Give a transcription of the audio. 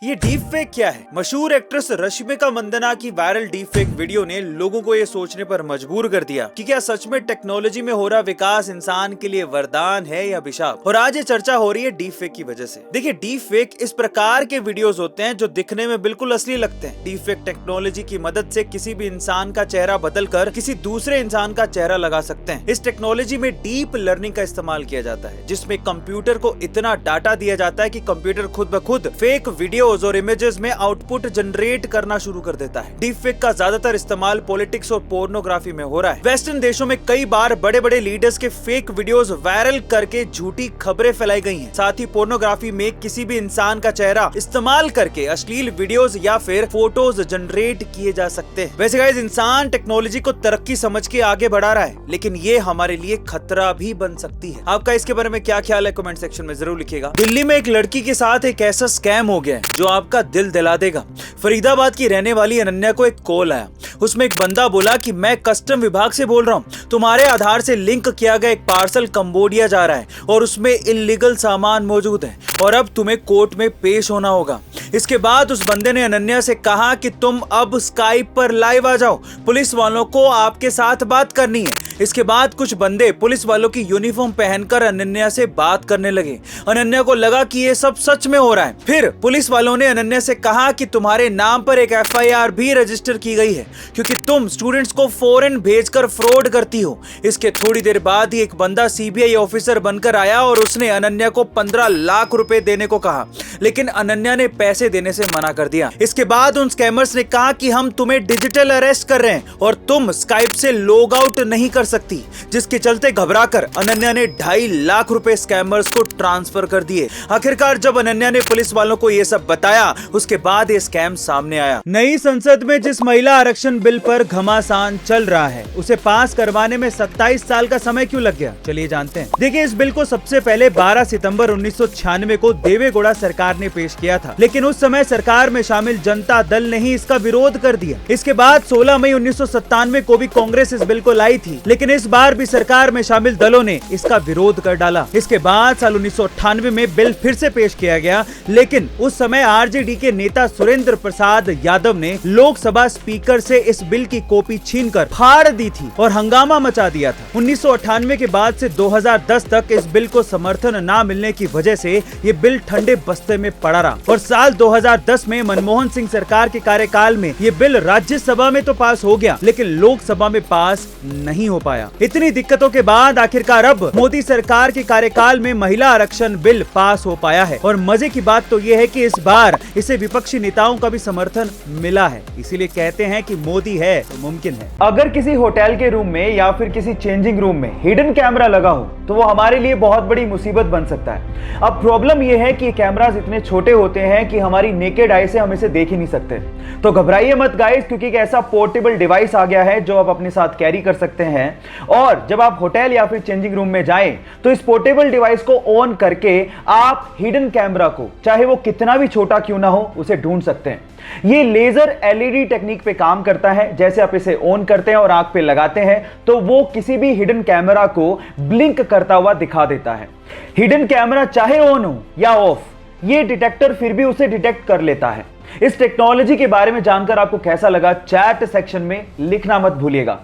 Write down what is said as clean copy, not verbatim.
ये deep fake क्या है? मशहूर एक्ट्रेस रश्मिका मंदाना की वायरल डीप फेक वीडियो ने लोगों को ये सोचने पर मजबूर कर दिया कि क्या सच में टेक्नोलॉजी में हो रहा विकास इंसान के लिए वरदान है या अभिशाप। और आज ये चर्चा हो रही है डीप फेक की वजह से। देखिए, डीप फेक इस प्रकार के वीडियोस होते हैं जो दिखने में बिल्कुल असली लगते हैं। डीप फेक टेक्नोलॉजी की मदद से किसी भी इंसान का चेहरा बदल कर किसी दूसरे इंसान का चेहरा लगा सकते हैं। इस टेक्नोलॉजी में डीप लर्निंग का इस्तेमाल किया जाता है, जिसमें कंप्यूटर को इतना डाटा दिया जाता है कि कंप्यूटर खुद ब खुद फेक वीडियोस और इमेजेस में आउटपुट जनरेट करना शुरू कर देता है। डीप फेक का ज्यादातर इस्तेमाल पॉलिटिक्स और पोर्नोग्राफी में हो रहा है। वेस्टर्न देशों में कई बार बड़े बड़े लीडर्स के फेक वीडियोस वायरल करके झूठी खबरें फैलाई गई हैं। साथ ही पोर्नोग्राफी में किसी भी इंसान का चेहरा इस्तेमाल करके अश्लील वीडियोस या फिर फोटोज जनरेट किए जा सकते हैं। वैसे गाइस, इंसान टेक्नोलॉजी को तरक्की समझ के आगे बढ़ा रहा है, लेकिन ये हमारे लिए खतरा भी बन सकती है। आपका इसके बारे में क्या ख्याल है? कमेंट सेक्शन में जरूर लिखिएगा। दिल्ली में एक लड़की के साथ एक ऐसा स्कैम हो गया है जो आपका दिल दिला देगा। फरीदाबाद की रहने वाली अनन्या को एक कॉल आया। उसमें एक बंदा बोला कि मैं कस्टम विभाग से बोल रहा हूँ, तुम्हारे आधार से लिंक किया गया एक पार्सल कंबोडिया जा रहा है और उसमें इल्लीगल सामान मौजूद है और अब तुम्हें कोर्ट में पेश होना होगा। इसके बाद उस बंदे ने अनन्या से कहा कि तुम अब स्काइप पर लाइव आ जाओ, पुलिस वालों को आपके साथ बात करनी है। इसके बाद कुछ बंदे पुलिस वालों की यूनिफॉर्म पहनकर अनन्या से बात करने लगे। अनन्या को लगा कि ये सब सच में हो रहा है। फिर पुलिस वालों ने अनन्या से कहा कि तुम्हारे नाम पर एक FIR भी रजिस्टर की गई है क्योंकि तुम स्टूडेंट्स को फॉरेन भेजकर फ्रॉड करती हो। इसके थोड़ी देर बाद ही एक बंदा CBI ऑफिसर बनकर आया और उसने अनन्या को 15 लाख रुपए देने को कहा, लेकिन अनन्या ने पैसे देने से मना कर दिया। इसके बाद उन स्कैमर्स ने कहा कि हम तुम्हें डिजिटल अरेस्ट कर रहे हैं और तुम स्काइप से लॉग आउट नहीं कर सकती, जिसके चलते घबराकर अनन्या ने 2.5 लाख रुपए स्कैमर्स को ट्रांसफर कर दिए। आखिरकार जब अनन्या ने पुलिस वालों को ये सब बताया, उसके बाद ये स्कैम सामने आया। नई संसद में जिस महिला आरक्षण बिल पर घमासान चल रहा है, उसे पास करवाने में 27 साल का समय क्यों लग गया? चलिए जानते हैं। देखिए, इस बिल को सबसे पहले 12 सितंबर 1996 को देवेगौड़ा सरकार ने पेश किया था, लेकिन उस समय सरकार में शामिल जनता दल ने ही इसका विरोध कर दिया। इसके बाद 16 मई 1997 को भी कांग्रेस इस बिल को लाई थी, लेकिन इस बार भी सरकार में शामिल दलों ने इसका विरोध कर डाला। इसके बाद साल 1998 में बिल फिर से पेश किया गया, लेकिन उस समय RJD के नेता सुरेंद्र प्रसाद यादव ने लोकसभा स्पीकर से इस बिल की कॉपी छीनकर फाड़ दी थी और हंगामा मचा दिया था। 1998 के बाद से 2010 तक इस बिल को समर्थन न मिलने की वजह से ये बिल ठंडे बस्ते में पड़ा रहा और साल 2010 में मनमोहन सिंह सरकार के कार्यकाल में ये बिल राज्यसभा में तो पास हो गया, लेकिन लोकसभा में पास नहीं हो पाया। इतनी दिक्कतों के बाद आखिरकार अब मोदी सरकार के कार्यकाल में महिला आरक्षण बिल पास हो पाया है और मजे की बात तो ये है कि इस बार इसे विपक्षी नेताओं का भी समर्थन मिला है। इसीलिए कहते हैं कि मोदी है तो मुमकिन है। अगर किसी होटल के रूम में या फिर किसी चेंजिंग रूम में हिडन कैमरा लगा हो तो वो हमारे लिए बहुत बड़ी मुसीबत बन सकता है। अब प्रॉब्लम ये है कि कैमरास इतने छोटे होते हैं कि हमारी नेकेड आई से हम इसे देख ही नहीं सकते। तो घबराइए मत गाइस, क्योंकि एक ऐसा पोर्टेबल डिवाइस आ गया है जो आप अपने साथ कैरी कर सकते हैं और जब आप होटल या फिर चेंजिंग रूम में जाएं तो इस पोर्टेबल डिवाइस को ऑन करके आप हिडन कैमरा को, चाहे वो कितना भी छोटा क्यों ना हो, उसे ढूंढ सकते हैं। ये लेजर LED टेक्निक पे काम करता है। जैसे आप इसे ऑन करते हैं और आंख पे लगाते हैं तो वो किसी भी हिडन कैमरा को ब्लिंक करता हुआ दिखा देता है। हिडन कैमरा चाहे ऑन हो या ऑफ, ये डिटेक्टर फिर भी उसे डिटेक्ट कर लेता है। इस टेक्नोलॉजी के बारे में जानकर आपको कैसा लगा, चैट सेक्शन में लिखना मत भूलिएगा।